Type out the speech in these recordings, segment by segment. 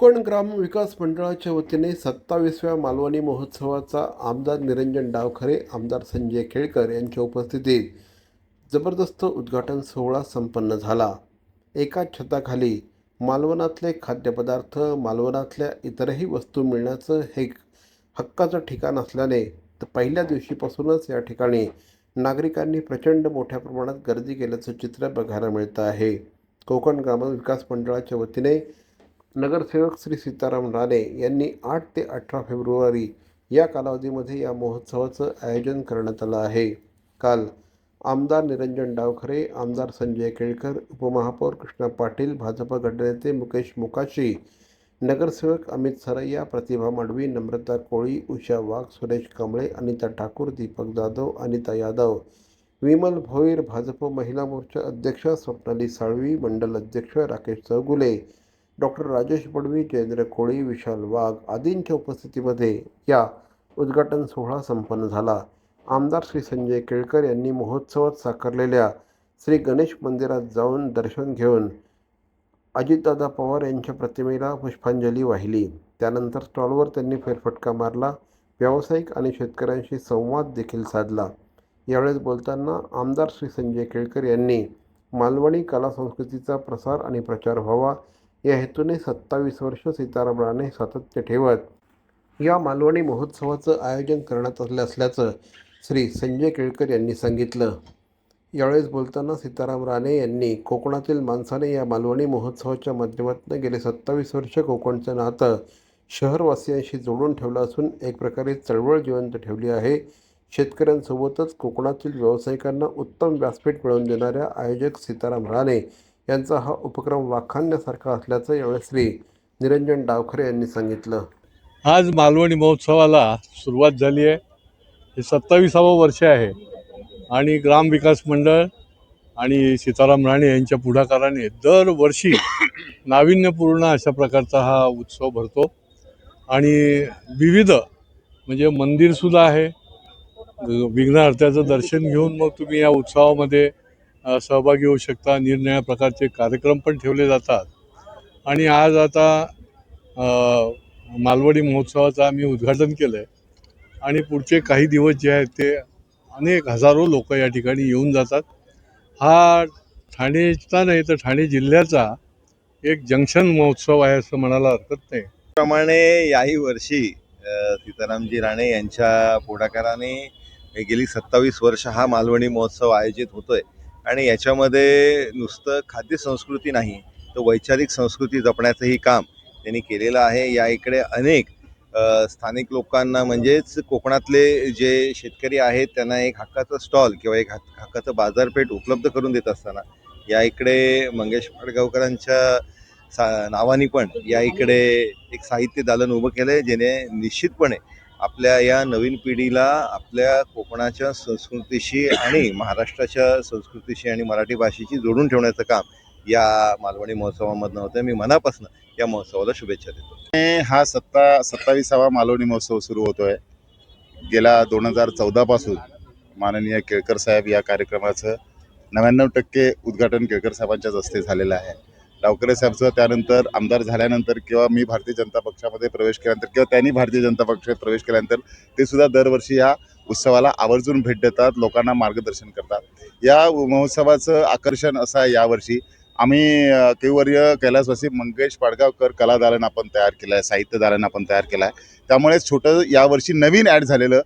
कोकण ग्राम विकास मंडळाच्या वतीने 27व्या मालवणी महोत्सवाचा आमदार निरंजन डावखरे, आमदार संजय केळकर यांच्या उपस्थितीत जबरदस्त उद्घाटन सोहळा संपन्न झाला. एकाच छताखाली मालवणातले खाद्यपदार्थ, मालवणातल्या इतरही वस्तू मिळण्याचं हे हक्काचं ठिकाण असल्याने पहिल्या दिवशीपासूनच या ठिकाणी नागरिकांनी प्रचंड मोठ्या प्रमाणात गर्दी केल्याचं चित्र बघायला मिळतं आहे. कोकण ग्राम विकास मंडळाच्या वतीने नगरसेवक श्री सीताराम राणे यांनी 8 ते 18 फेब्रुवारी या कालावधीमध्ये या महोत्सवाचं आयोजन करण्यात आलं आहे. काल आमदार निरंजन डावखरे, आमदार संजय केळकर, उपमहापौर कृष्णा पाटील, भाजप गटनेते मुकेश मोकाशी, नगरसेवक अमित सरैया, प्रतिभा माडवी, नम्रता कोळी, उषा वाघ, सुरेश कांबळे, अनिता ठाकूर, दीपक जाधव, अनिता यादव, विमल भोईर, भाजप महिला मोर्चा अध्यक्ष स्वप्नाली साळवी, मंडल अध्यक्ष राकेश चौगुले, डॉक्टर राजेश पडवी, जयेंद्र कोळी, विशाल वाघ आदींच्या उपस्थितीमध्ये या उद्घाटन सोहळा संपन्न झाला. आमदार श्री संजय केळकर यांनी महोत्सवात साकारलेल्या श्री गणेश मंदिरात जाऊन दर्शन घेऊन अजितदादा पवार यांच्या प्रतिमेला पुष्पांजली वाहिली. त्यानंतर स्टॉलवर त्यांनी फेरफटका मारला. व्यावसायिक आणि शेतकऱ्यांशी संवाद देखील साधला. यावेळेस बोलताना आमदार श्री संजय केळकर यांनी मालवणी कला संस्कृतीचा प्रसार आणि प्रचार व्हावा या हेतूने 27 वर्ष सीताराम राणे सातत्य ठेवत या मालवणी महोत्सवाचं आयोजन करण्यात आलं असल्याचं श्री संजय केळकर यांनी सांगितलं. यावेळेस बोलताना सीताराम राणे यांनी कोकणातील माणसाने या मालवणी महोत्सवाच्या माध्यमातून गेले 27 वर्ष कोकणचं नातं शहरवासियांशी जोडून ठेवलं असून एक प्रकारे चळवळ जिवंत ठेवली आहे. शेतकऱ्यांसोबतच कोकणातील व्यावसायिकांना उत्तम व्यासपीठ मिळवून देणाऱ्या आयोजक सीताराम राणे यांचा हा उपक्रम वाखाणण्यासारखा असल्याचं यावेळी श्री निरंजन डावखरे यांनी सांगितलं. आज मालवणी महोत्सवाला सुरुवात झाली आहे. हे 27वं वर्ष आहे आणि ग्रामविकास मंडळ आणि सीताराम राणे यांच्या पुढाकाराने दरवर्षी नाविन्यपूर्ण अशा प्रकारचा हा उत्सव भरतो आणि विविध म्हणजे मंदिरसुद्धा आहे. विघ्नहर्त्याचं दर्शन घेऊन मग तुम्ही या उत्सवामध्ये सहभागी होऊ शकता. निरनिराळ्या प्रकारचे कार्यक्रम पण ठेवले जातात आणि आज आता मालवणी महोत्सवाचं आम्ही उद्घाटन केलं आहे आणि पुढचे काही दिवस जे आहेत ते अनेक हजारो लोक या ठिकाणी येऊन जातात. हा ठाणेचा नाही तर ठाणे जिल्ह्याचा एक जंक्शन महोत्सव आहे असं म्हणायला हरकत नाही. त्याप्रमाणे याही वर्षी सीतारामजी राणे यांच्या पुढाकाराने गेली 27 वर्ष हा मालवणी महोत्सव आयोजित होतोय आणि याच्यामध्ये नुसतं खाद्य संस्कृती नाही तर वैचारिक संस्कृती जपण्याचंही काम त्यांनी केलेलं आहे. या इकडे अनेक स्थानिक लोकांना म्हणजेच कोकणातले जे शेतकरी आहेत त्यांना एक हक्काचं स्टॉल किंवा एक हक्काचं बाजारपेठ उपलब्ध करून देत असताना या इकडे मंगेश पाडगावकरांच्या नावाने पण या इकडे एक साहित्य दालन उभं केलं आहे, जेणे निश्चितपणे आपल्या या नवीन पिढीला आपल्या कोकणाच्या संस्कृतीशी आणि महाराष्ट्राच्या संस्कृतीशी आणि मराठी भाषेशी जोडून ठेवण्याचं काम या मालवणी महोत्सवामधनं होतं. मी मनापासून या महोत्सवाला शुभेच्छा देतो. हा 27वा मालवणी महोत्सव सुरू होतोय. गेल्या 2014 पासून माननीय केळकर साहेब या कार्यक्रमाचं 99% उद्घाटन केळकर साहेबांच्याच हस्ते झालेलं आहे. डावखरे साहेबचं त्यानंतर आमदार झाल्यानंतर किंवा मी भारतीय जनता पक्षामध्ये प्रवेश केल्यानंतर किंवा त्यांनी भारतीय जनता पक्षात प्रवेश केल्यानंतर ते सुद्धा दरवर्षी या उत्सवाला आवर्जून भेट देतात, लोकांना मार्गदर्शन करतात. या महोत्सवाचं आकर्षण असं आहे, यावर्षी आम्ही केवर्य कैलासवासी मंगेश पाडगावकर कला दालन आपण तयार केलं आहे, साहित्य दालन आपण तयार केलं आहे. त्यामुळे छोटं यावर्षी नवीन ॲड झालेलं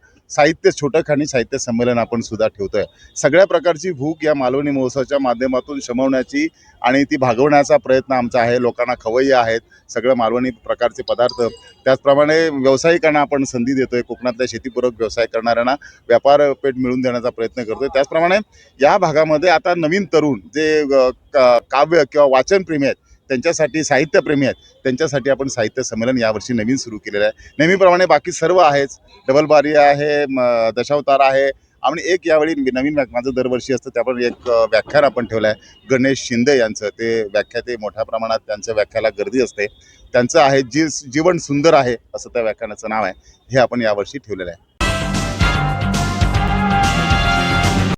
छोटं खाणी साहित्य संमेलन आपण सुद्धा ठेवतो आहे. सगळ्या प्रकारची भूक या मालवणी महोत्सवाच्या माध्यमातून शमवण्याची आणि ती भागवण्याचा प्रयत्न आमचा आहे. लोकांना खवय्ये आहेत सगळं मालवणी प्रकारचे पदार्थ. त्याचप्रमाणे व्यावसायिकांना आपण संधी देतो आहे. कोकणातल्या शेतीपूरक व्यवसाय करणाऱ्यांना व्यापारपेठ मिळवून देण्याचा प्रयत्न करतो आहे. त्याचप्रमाणे या भागामध्ये आता नवीन तरुण जे काव्य किंवा वाचनप्रेमी आहेत त्यांच्यासाठी, साहित्यप्रेमी आहेत त्यांच्यासाठी आपण साहित्य संमेलन यावर्षी नवीन सुरू केलेलं आहे. नेहमीप्रमाणे बाकी सर्व आहेच, डबल बारी आहे, दशावतार आहे आणि एक यावेळी नवीन माझं दरवर्षी असतं त्याप्रमाणे एक व्याख्यान आपण ठेवलं आहे गणेश शिंदे यांचं. ते व्याख्याते मोठ्या प्रमाणात त्यांच्या व्याख्याला गर्दी असते. त्यांचं आहे जीवन सुंदर आहे असं त्या व्याख्यानाचं नाव आहे. हे आपण यावर्षी ठेवलेलं आहे.